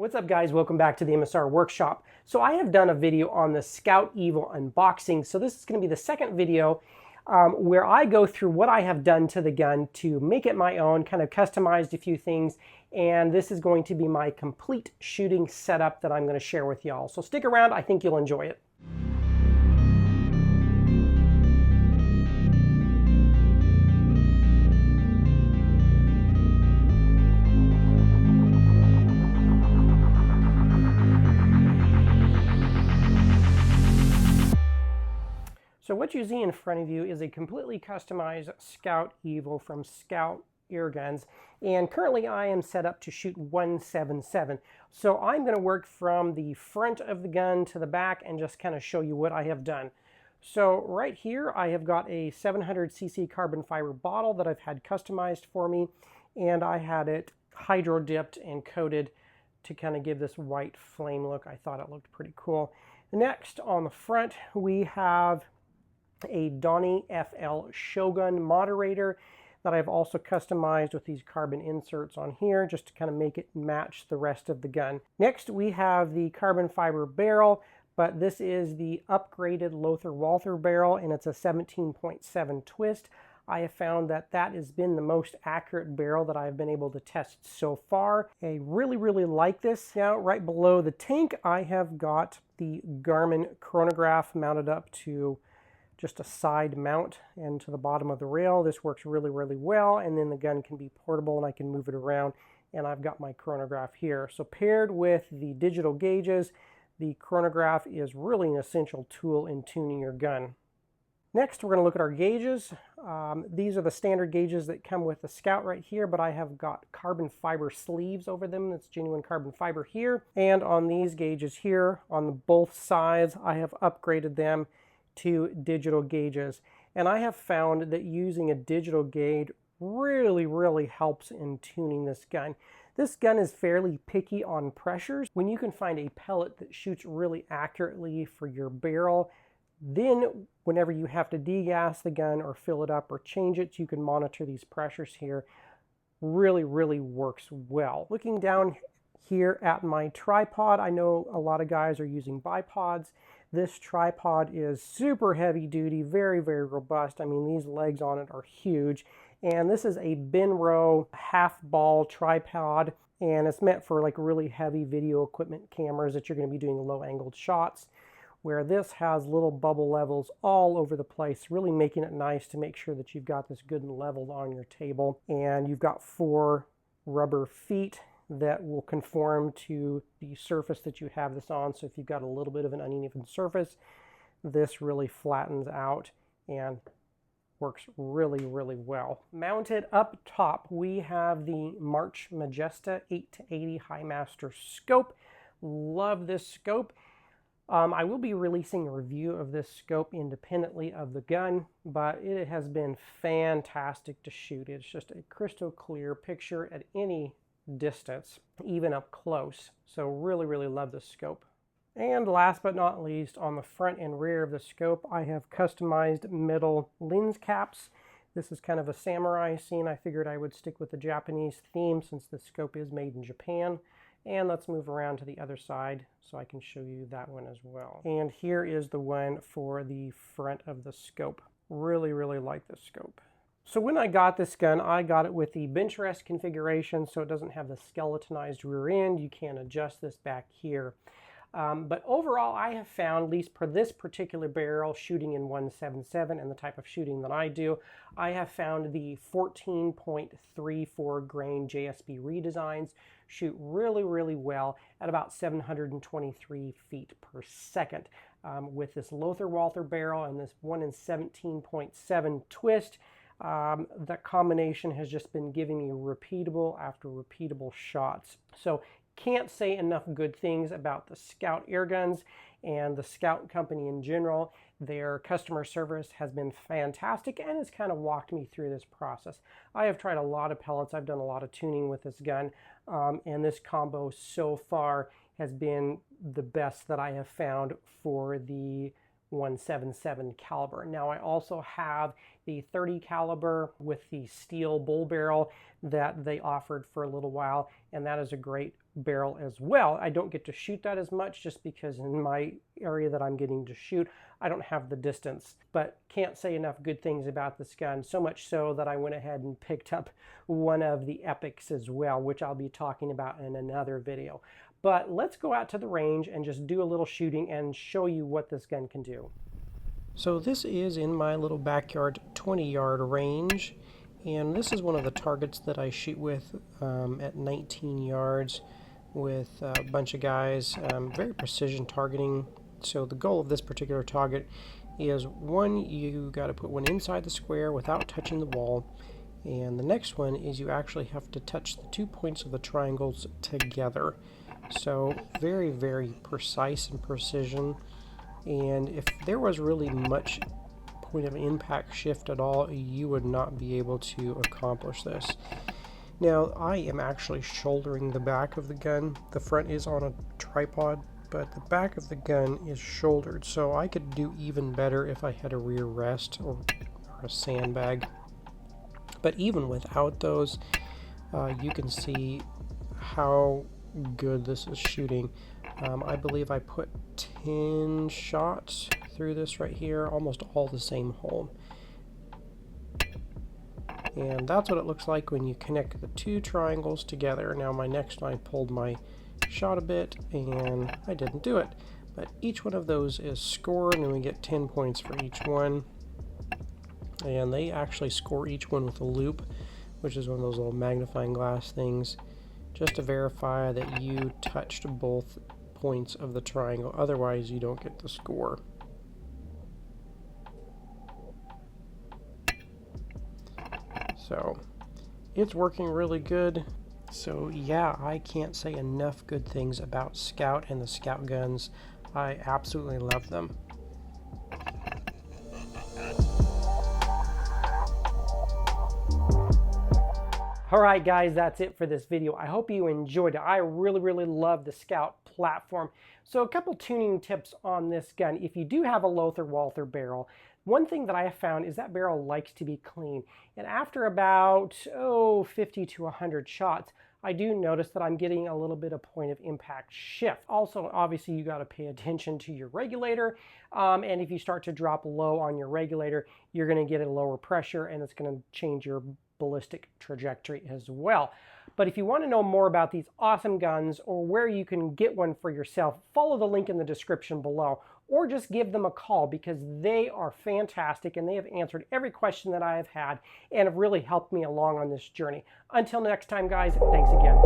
What's up guys, welcome back to the MSR workshop. So I have done a video on the Skout EVO unboxing. So this is going to be the second video where I go through what I have done to the gun to make it my own, kind of customized a few things. And this is going to be my complete shooting setup that I'm going to share with y'all. So stick around, I think you'll enjoy it. So what you see in front of you is a completely customized Skout EVO from Skout Airguns, and currently I am set up to shoot 177. So I'm going to work from the front of the gun to the back and just kind of show you what I have done. So right here I have got a 700cc carbon fiber bottle that I've had customized for me, and I had it hydro dipped and coated to kind of give this white flame look. I thought it looked pretty cool. Next on the front we have a Donnie FL Shogun moderator that I've also customized with these carbon inserts on here just to kind of make it match the rest of the gun. Next we have the carbon fiber barrel, but this is the upgraded Lothar Walther barrel, and it's a 17.7 twist. I have found that that has been the most accurate barrel that I've been able to test so far. I really like this. Now right below the tank I have got the Garmin Chronograph mounted up to just a side mount and to the bottom of the rail. This works really well, and then the gun can be portable and I can move it around, and I've got my chronograph here. So paired with the digital gauges, the chronograph is really an essential tool in tuning your gun. Next, we're going to look at our gauges. These are the standard gauges that come with the Skout right here, but I have got carbon fiber sleeves over them. That's genuine carbon fiber here. And on these gauges here, on both sides, I have upgraded them to digital gauges, and I have found that using a digital gauge really helps in tuning this gun. This gun is fairly picky on pressures. When you can find a pellet that shoots really accurately for your barrel, then whenever you have to degas the gun or fill it up or change it, you can monitor these pressures here. Really works well. Looking down here at my tripod, I know a lot of guys are using bipods. This tripod is super heavy duty, very robust. I mean, these legs on it are huge. And this is a Benro half ball tripod, and it's meant for like really heavy video equipment cameras that you're going to be doing low angled shots, where this has little bubble levels all over the place, really making it nice to make sure that you've got this good and leveled on your table. And you've got 4 rubber feet that will conform to the surface that you have this on. So if you've got a little bit of an uneven surface, this really flattens out and works really well. Mounted up top, we have the March Majesta 8-80 High Master scope. Love this scope. I will be releasing a review of this scope independently of the gun, but it has been fantastic to shoot. It's just a crystal clear picture at any distance, even up close. So really love this scope. And last but not least, on the front and rear of the scope, I have customized metal lens caps. This is kind of a samurai scene. I figured I would stick with the Japanese theme since the scope is made in Japan. And let's move around to the other side so I can show you that one as well. And here is the one for the front of the scope. Really like this scope. So when I got this gun, I got it with the benchrest configuration, so it doesn't have the skeletonized rear end. You can adjust this back here. But overall, I have found, at least for this particular barrel, shooting in 177 and the type of shooting that I do, I have found the 14.34 grain JSB redesigns shoot really well at about 723 feet per second. With this Lothar Walther barrel and this 1 in 17.7 twist, that combination has just been giving me repeatable after repeatable shots. So can't say enough good things about the Skout Airguns and the Skout company in general. Their customer service has been fantastic and has kind of walked me through this process. I have tried a lot of pellets. I've done a lot of tuning with this gun, and this combo so far has been the best that I have found for the 177 caliber. Now I also have the 30 caliber with the steel bull barrel that they offered for a little while, and that is a great barrel as well. I don't get to shoot that as much just because in my area that I'm getting to shoot, I don't have the distance. But can't say enough good things about this gun, so much so that I went ahead and picked up one of the Epics as well, which I'll be talking about in another video. But let's go out to the range and just do a little shooting and show you what this gun can do. So this is in my little backyard 20-yard range, and this is one of the targets that I shoot with at 19 yards with a bunch of guys, very precision targeting. So the goal of this particular target is, one, you got to put one inside the square without touching the wall, and the next one is you actually have to touch the 2 points of the triangles together. So very, very precise and precision, and if there was really much point of impact shift at all, you would not be able to accomplish this. Now, I am actually shouldering the back of the gun. The front is on a tripod, but the back of the gun is shouldered, so I could do even better if I had a rear rest or a sandbag. But even without those, you can see how good this is shooting. I believe I put 10 shots through this right here, almost all the same hole. And that's what it looks like when you connect the two triangles together. Now my next one, I pulled my shot a bit and I didn't do it. But each one of those is scored and we get 10 points for each one. And they actually score each one with a loop, which is one of those little magnifying glass things, just to verify that you touched both points of the triangle. Otherwise, you don't get the score. So it's working really good. So yeah, I can't say enough good things about Skout and the Skout guns. I absolutely love them. Alright guys, that's it for this video. I hope you enjoyed it. I really love the Skout platform. So a couple tuning tips on this gun. If you do have a Lothar Walther barrel, one thing that I have found is that barrel likes to be clean. And after about 50 to 100 shots, I do notice that I'm getting a little bit of point of impact shift. Also, obviously, you got to pay attention to your regulator. And if you start to drop low on your regulator, you're going to get a lower pressure and it's going to change your ballistic trajectory as well. But if you want to know more about these awesome guns or where you can get one for yourself, follow the link in the description below, or just give them a call because they are fantastic and they have answered every question that I have had and have really helped me along on this journey. Until next time, guys, thanks again.